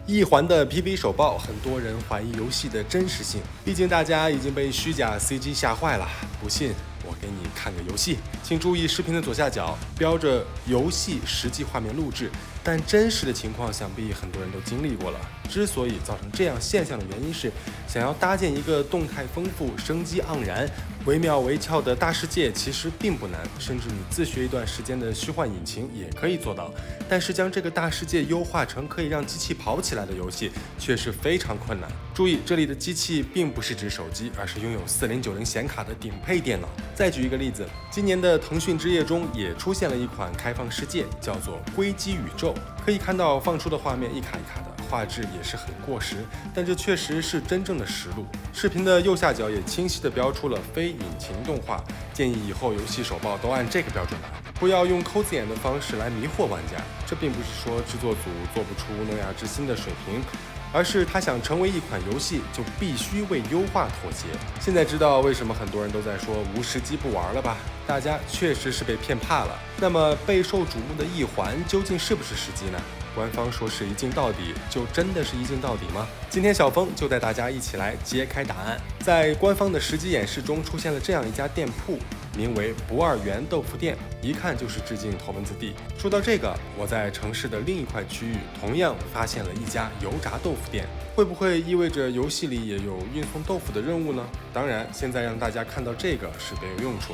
一环的 PV 手报，很多人怀疑游戏的真实性，毕竟大家已经被虚假 CG 吓坏了。不信，我给你看个游戏，请注意视频的左下角标着游戏实际画面录制，但真实的情况想必很多人都经历过了。之所以造成这样现象的原因是，想要搭建一个动态丰富、生机盎然、惟妙惟肖的大世界其实并不难，甚至你自学一段时间的虚幻引擎也可以做到。但是将这个大世界优化成可以让机器跑起来的游戏，却是非常困难。注意，这里的机器并不是指手机，而是拥有4090显卡的顶配电脑。再举一个例子，今年的腾讯之夜中也出现了一款开放世界，叫做《硅基宇宙》。可以看到放出的画面一卡一卡的，画质也是很过时，但这确实是真正的实录。视频的右下角也清晰地标出了非引擎动画，建议以后游戏手报都按这个标准来，不要用抠字眼的方式来迷惑玩家。这并不是说制作组做不出诺亚之心的水平，而是他想成为一款游戏，就必须为优化妥协。现在知道为什么很多人都在说无时机不玩了吧？大家确实是被骗怕了。那么备受瞩目的一环究竟是不是时机呢？官方说是一镜到底，就真的是一镜到底吗？今天小峰就带大家一起来揭开答案。在官方的实机演示中出现了这样一家店铺，名为不二园豆腐店，一看就是致敬头文字 D。说到这个，我在城市的另一块区域同样发现了一家油炸豆腐店，会不会意味着游戏里也有运送豆腐的任务呢？当然，现在让大家看到这个是别有用处。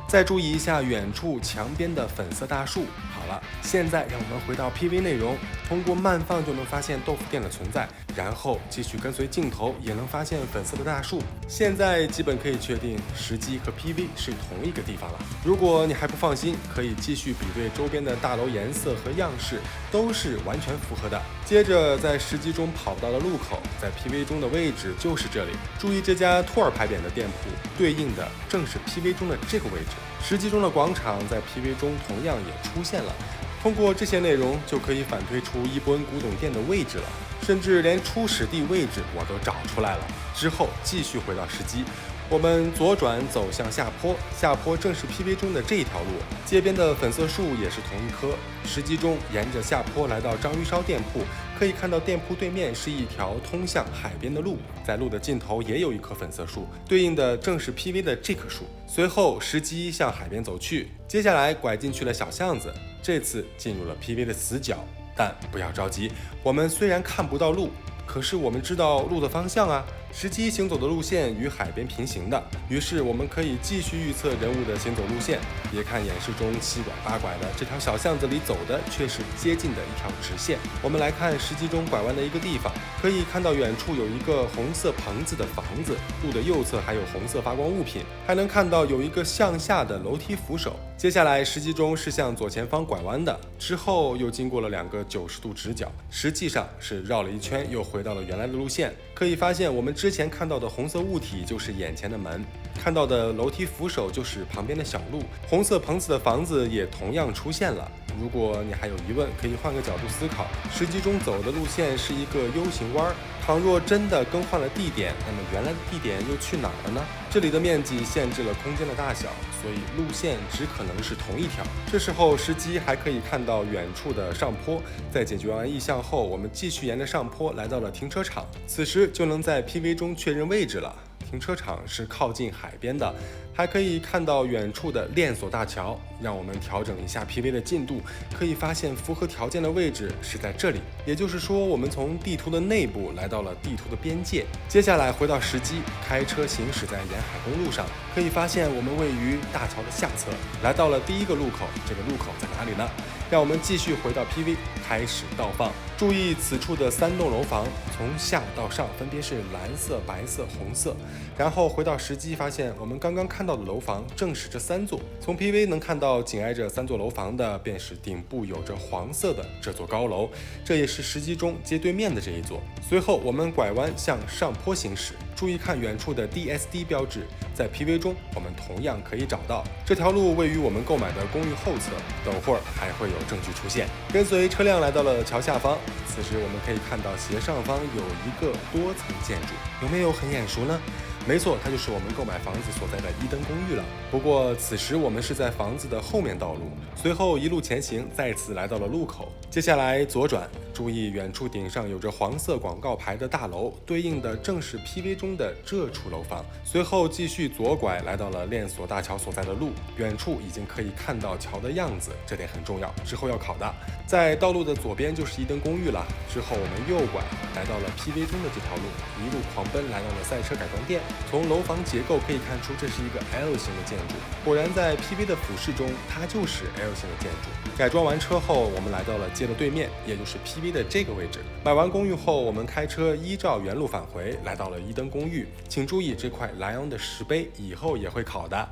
再注意一下远处墙边的粉色大树。好了，现在让我们回到 PV 内容，通过慢放就能发现豆腐店的存在，然后继续跟随镜头也能发现粉色的大树。现在基本可以确定实机和 PV 是同一个地方了。如果你还不放心，可以继续比对周边的大楼颜色和样式，都是完全符合的。接着在实机中跑到了路口，在 PV 中的位置就是这里。注意这家兔儿牌匾的店铺对应的正是 PV 中的这个位置。实际中的广场在 PV 中同样也出现了，通过这些内容就可以反推出伊波恩古董店的位置了，甚至连初始地位置我都找出来了。之后继续回到实机，我们左转走向下坡，下坡正是 PV 中的这一条路，街边的粉色树也是同一棵。实机中沿着下坡来到章鱼烧店铺，可以看到店铺对面是一条通向海边的路，在路的尽头也有一棵粉色树，对应的正是 PV 的这棵树。随后实机向海边走去，接下来拐进去了小巷子，这次进入了 PV 的死角。但不要着急，我们虽然看不到路，可是我们知道路的方向啊。实机行走的路线与海边平行的，于是我们可以继续预测人物的行走路线。别看演示中七拐八拐的，这条小巷子里走的却是接近的一条直线。我们来看实机中拐弯的一个地方，可以看到远处有一个红色棚子的房子，路的右侧还有红色发光物品，还能看到有一个向下的楼梯扶手。接下来实机中是向左前方拐弯的，之后又经过了2个90度直角，实际上是绕了一圈又回到了原来的路线。可以发现我们之前看到的红色物体就是眼前的门，看到的楼梯扶手就是旁边的小路，红色棚子的房子也同样出现了。如果你还有疑问，可以换个角度思考，实际中走的路线是一个 U 型弯，倘若真的更换了地点，那么原来的地点又去哪儿了呢？这里的面积限制了空间的大小，所以路线只可能是同一条。这时候实机还可以看到远处的上坡，在解决完异象后，我们继续沿着上坡来到了停车场，此时就能在 PV 中确认位置了。停车场是靠近海边的，还可以看到远处的链锁大桥。让我们调整一下 PV 的进度，可以发现符合条件的位置是在这里，也就是说我们从地图的内部来到了地图的边界。接下来回到实机，开车行驶在沿海公路上，可以发现我们位于大桥的下侧，来到了第1个路口。这个路口在哪里呢？让我们继续回到 PV， 开始倒放。注意此处的3栋楼房，从下到上分别是蓝色、白色、红色。然后回到实机，发现我们刚刚看到的楼房正是这3座。从 PV 能看到紧挨着3座楼房的，便是顶部有着黄色的这座高楼，这也是实机中街对面的这一座。随后我们拐弯向上坡行驶，注意看远处的 DSD 标志，在 PV 中我们同样可以找到。这条路位于我们购买的公寓后侧，等会儿还会有证据出现。跟随车辆来到了桥下方，此时我们可以看到斜上方有一个多层建筑，有没有很眼熟呢？没错，它就是我们购买房子所在的伊登公寓了。不过此时我们是在房子的后面道路，随后一路前行，再次来到了路口。接下来左转，注意远处顶上有着黄色广告牌的大楼，对应的正是 PV 中的这处楼房。随后继续左拐，来到了链锁大桥所在的路，远处已经可以看到桥的样子，这点很重要，之后要考的。在道路的左边就是伊登公寓了，之后我们右拐，来到了 PV 中的这条路，一路狂奔来到了赛车改装店。从楼房结构可以看出，这是一个 L 型的建筑，果然在 PV 的俯视中，它就是 L 型的建筑。改装完车后，我们来到了街的对面，也就是 PV 的这个位置。买完公寓后，我们开车依照原路返回，来到了伊登公寓。请注意，这块莱昂的石碑以后也会考的。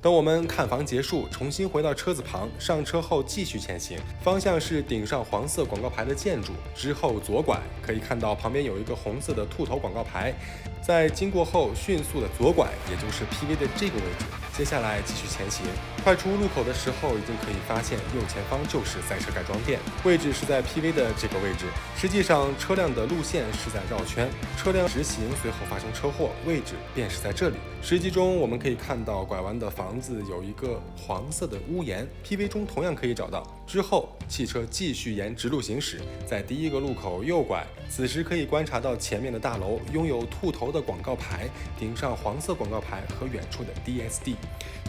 等我们看房结束，重新回到车子旁，上车后继续前行，方向是顶上黄色广告牌的建筑，之后左拐，可以看到旁边有一个红色的兔头广告牌，在经过后迅速的左拐，也就是 PV 的这个位置。接下来继续前行，快出路口的时候，已经可以发现右前方就是赛车改装店，位置是在 PV 的这个位置。实际上车辆的路线是在绕圈，车辆直行，随后发生车祸，位置便是在这里。实际中我们可以看到拐弯的房子有一个黄色的屋檐， PV 中同样可以找到。之后汽车继续沿直路行驶，在第一个路口右拐，此时可以观察到前面的大楼拥有兔头的广告牌，顶上黄色广告牌和远处的 DSD，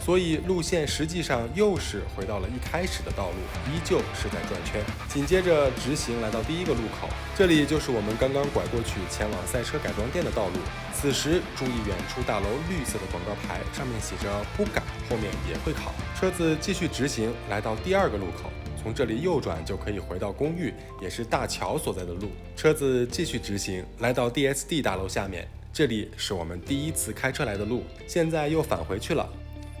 所以路线实际上又是回到了一开始的道路，依旧是在转圈。紧接着直行来到第一个路口，这里就是我们刚刚拐过去前往赛车改装店的道路。此时注意远处大楼绿色的广告牌，上面写着 PUGA， 后面也会考。车子继续直行来到第二个路口，从这里右转就可以回到公寓，也是大桥所在的路。车子继续直行来到 DSD 大楼下面，这里是我们第一次开车来的路，现在又返回去了。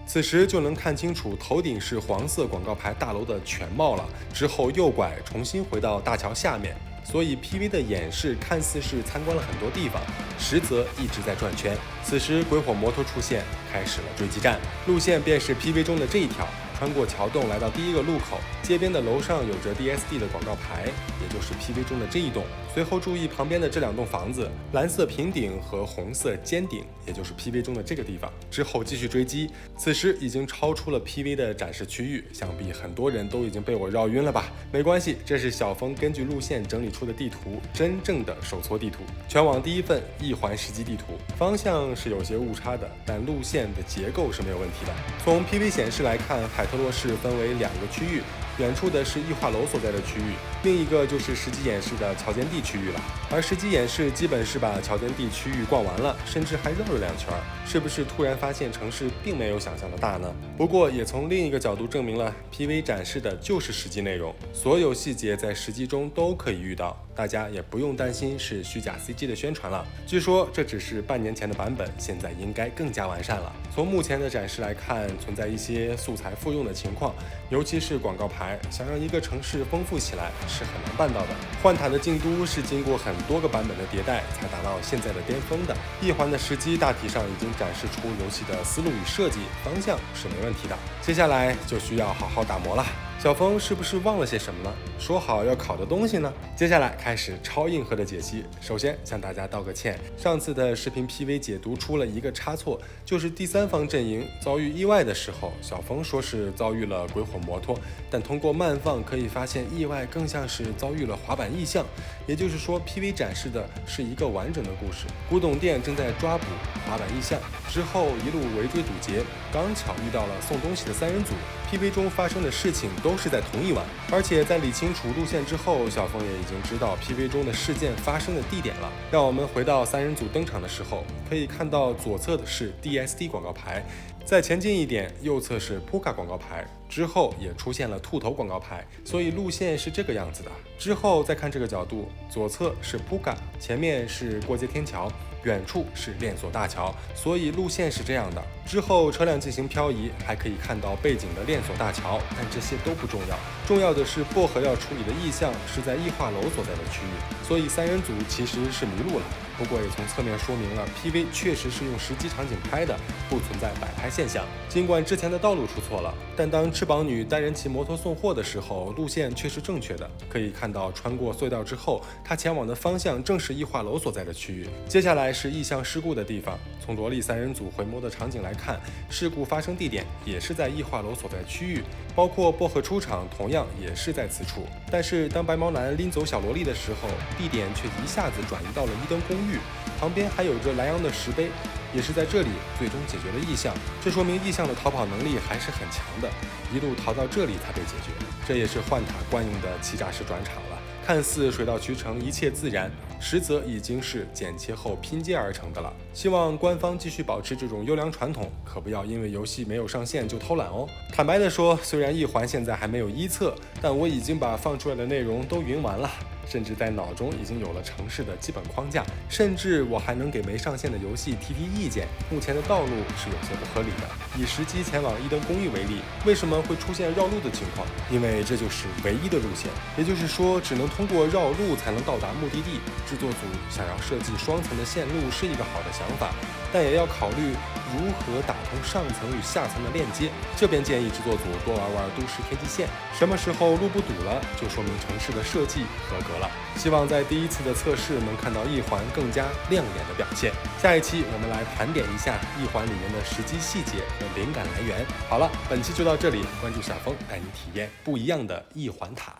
此时就能看清楚头顶是黄色广告牌大楼的全貌了，之后右拐重新回到大桥下面，所以 PV 的演示看似是参观了很多地方，实则一直在转圈。此时鬼火摩托出现，开始了追击战，路线便是 PV 中的这一条，穿过桥洞来到第一个路口，街边的楼上有着 DSD 的广告牌，也就是 PV 中的这一栋。随后注意旁边的这两栋房子，蓝色平顶和红色尖顶，也就是 PV 中的这个地方。之后继续追击，此时已经超出了 PV 的展示区域，想必很多人都已经被我绕晕了吧？没关系，这是小峰根据路线整理出的地图，真正的手搓地图。全网第一份一环实际地图，方向是有些误差的，但路线的结构是没有问题的。从 PV 显示来看，海特洛市分为两个区域，远处的是液化楼所在的区域，另一个就是实际演示的桥间地区域了。而实际演示基本是把桥间地区域逛完了，甚至还绕了两圈，是不是突然发现城市并没有想象的大呢？不过也从另一个角度证明了 PV 展示的就是实际内容，所有细节在实际中都可以遇到，大家也不用担心是虚假 CG 的宣传了。据说这只是半年前的版本，现在应该更加完善了。从目前的展示来看，存在一些素材复用的情况，尤其是广告牌，想让一个城市丰富起来是很难办到的。幻塔的京都是经过很多个版本的迭代才达到现在的巅峰的。一环的时机大体上已经展示出游戏的思路与设计方向是没问题的，接下来就需要好好打磨了。小峰是不是忘了些什么呢？说好要考的东西呢？接下来开始超硬核的解析。首先向大家道个歉，上次的视频 PV 解读出了一个差错，就是第三方阵营遭遇意外的时候，小峰说是遭遇了鬼火摩托，但通过慢放可以发现意外更像是遭遇了滑板异象，也就是说 PV 展示的是一个完整的故事。古董店正在抓捕滑板异象，之后一路围追堵截，刚巧遇到了送东西的三人组。PV 中发生的事情都是在同一晚，而且在理清楚路线之后，小峰也已经知道 PV 中的事件发生的地点了。让我们回到三人组登场的时候，可以看到左侧的是 DSD 广告牌，再前进一点，右侧是 PUGA 广告牌，之后也出现了兔头广告牌，所以路线是这个样子的。之后再看这个角度，左侧是 PUGA， 前面是过街天桥，远处是链锁大桥，所以路线是这样的。之后车辆进行漂移，还可以看到背景的链锁大桥，但这些都不重要，重要的是薄荷要处理的异象是在异化楼所在的区域，所以三人组其实是迷路了。不过也从侧面说明了 PV 确实是用实际场景拍的，不存在摆拍现象。尽管之前的道路出错了，但当翅膀女带人骑摩托送货的时候，路线却是正确的。可以看到，穿过隧道之后，她前往的方向正是异化楼所在的区域。接下来是异象事故的地方。从萝莉三人组回眸的场景来看，事故发生地点也是在异化楼所在区域，包括薄荷出场同样也是在此处。但是当白毛男拎走小萝莉的时候，地点却一下子转移到了伊登公寓，旁边还有着莱昂的石碑，也是在这里最终解决了异象。这说明异象的逃跑能力还是很强的，一路逃到这里才被解决。这也是幻塔惯用的欺诈式转场了，看似水到渠成，一切自然，实则已经是剪切后拼接而成的了。希望官方继续保持这种优良传统，可不要因为游戏没有上线就偷懒哦。坦白的说，虽然一环现在还没有一测，但我已经把放出来的内容都云完了，甚至在脑中已经有了城市的基本框架，甚至我还能给没上线的游戏提意见。目前的道路是有些不合理的。以实机前往伊登公寓为例，为什么会出现绕路的情况？因为这就是唯一的路线，也就是说只能通过绕路才能到达目的地。制作组想要设计双层的线路是一个好的想法，但也要考虑如何打通上层与下层的链接。这边建议制作组多玩玩都市天际线，什么时候路不堵了，就说明城市的设计合格了。希望在第一次的测试能看到一环更加亮眼的表现。下一期我们来盘点一下一环里面的实际细节和灵感来源。好了，本期就到这里，关注小峰带你体验不一样的一环塔。